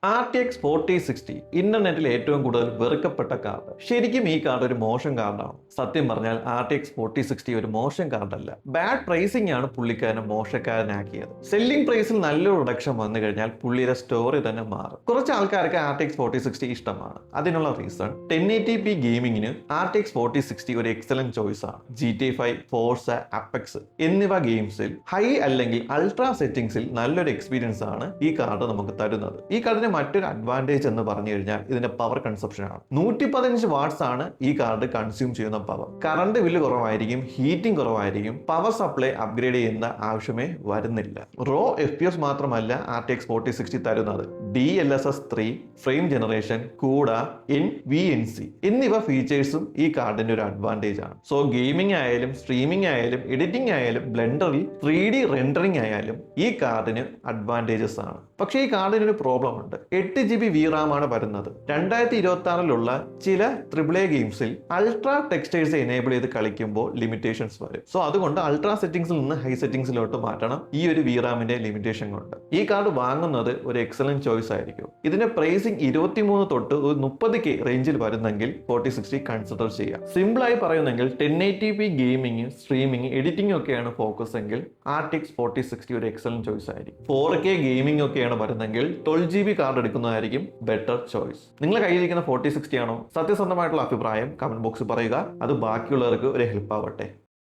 RTX 4060 ഇന്റർനെറ്റിൽ ഏറ്റവും കൂടുതൽ വെറുക്കപ്പെട്ട കാർഡ്. ശരിക്കും ഈ കാർഡ് ഒരു മോശം കാർഡാണ്. സത്യം പറഞ്ഞാൽ RTX 4060 ഒരു മോശം കാർഡല്ല. ബാഡ് പ്രൈസിംഗ് ആണ് പുള്ളിക്കാരനെ മോശക്കാരനാക്കിയത്. സെല്ലിംഗ് പ്രൈസിൽ നല്ലൊരു റിഡക്ഷൻ വന്നു കഴിഞ്ഞാൽ പുള്ളിയുടെ സ്റ്റോറി തന്നെ മാറും. കുറച്ച് ആൾക്കാർക്ക് RTX 4060 ഇഷ്ടമാണ്. അതിനുള്ള റീസൺ 1080p ഗെയിമിങ്ങിന് RTX 4060 ഒരു എക്സലന്റ് ചോയ്സ് ആണ്. GTA 5, Forza, Apex എന്നിവ ഗെയിംസിൽ ഹൈ അല്ലെങ്കിൽ അൾട്രാ സെറ്റിംഗ്സിൽ നല്ലൊരു എക്സ്പീരിയൻസ് ആണ് ഈ കാർഡ് നമുക്ക് തരുന്നത്. ഈ കാർഡിന് മറ്റൊരു അഡ്വാൻറ്റേജ് എന്ന് പറഞ്ഞു കഴിഞ്ഞാൽ ഇതിന്റെ പവർ കൺസപ്ഷൻ ആണ്. 115 വാട്ട്സ് ആണ് ഈ കാർഡ് കൺസ്യൂം ചെയ്യുന്ന പവർ. കറണ്ട് ബില്ല് കുറവായിരിക്കും, ഹീറ്റിംഗ് കുറവായിരിക്കും, പവർ സപ്ലൈ അപ്ഗ്രേഡ് ചെയ്യുന്ന ആവശ്യമേ വരുന്നില്ല. റോ FPS മാത്രമല്ല RTX 4060 തരുന്നത്. DLSS 3, frame generation, CUDA, NVNC എന്നിവ ഫീച്ചേഴ്സും ഈ കാർഡിന്റെ ഒരു അഡ്വാൻറ്റേജ് ആണ്. സോ ഗെയിമിംഗ് ആയാലും സ്ട്രീമിംഗ് ആയാലും എഡിറ്റിംഗ് ആയാലും ബ്ലെൻഡറിൽ 3D റെൻഡറിംഗ് ആയാലും ഈ കാർഡിന് അഡ്വാൻറ്റേജസ് ആണ്. പക്ഷേ ഈ കാർഡിന് ഒരു പ്രോബ്ലം ഉണ്ട്. 8GB VRAM ആണ് വരുന്നത്. 2026 ചില AAA ഗെയിംസിൽ അൾട്രാ ടെക്സ്റ്റേഴ്സ് എനേബിൾ ചെയ്ത് കളിക്കുമ്പോൾ ലിമിറ്റേഷൻസ് വരും. സോ അതുകൊണ്ട് അൾട്രാ സെറ്റിംഗ്സിൽ നിന്ന് ഹൈ സെറ്റിംഗ്സിലോട്ട് മാറ്റണം. ഈ ഒരു VRAMന്റെ ലിമിറ്റേഷൻ കൊണ്ട് ഈ കാർഡ് വാങ്ങുന്നത് ഒരു എക്സലന്റ് ചോയ്സ് ആയിരിക്കും. ഇതിന്റെ പ്രൈസിംഗ് 23 തൊട്ട് 30K റേഞ്ചിൽ വരുന്നെങ്കിൽ 4060 കൺസിഡർ ചെയ്യാം. സിമ്പിൾ ആയി പറയുന്നെങ്കിൽ 1080p ഗെയിമിംഗ്, സ്ട്രീമിംഗ്, എഡിറ്റിംഗ് ഒക്കെയാണ് ഫോക്കസ് എങ്കിൽ RTX 4060 ഒരു എക്സലന്റ് ചോയ്സ് ആയിരിക്കും. 4K ഗെയിമിംഗ് ഒക്കെയാണ് വരുന്നെങ്കിൽ 12GB കാർഡ് എടുക്കുന്നതായിരിക്കും ബെറ്റർ ചോയ്സ്. നിങ്ങളുടെ കയ്യിലിരിക്കുന്ന 4060 ആണോ? സത്യസന്ധമായിട്ടുള്ള അഭിപ്രായം കമന്റ് ബോക്സിൽ പറയുക. അത് ബാക്കിയുള്ളവർക്ക് ഒരു ഹെൽപ്പ് ആവട്ടെ.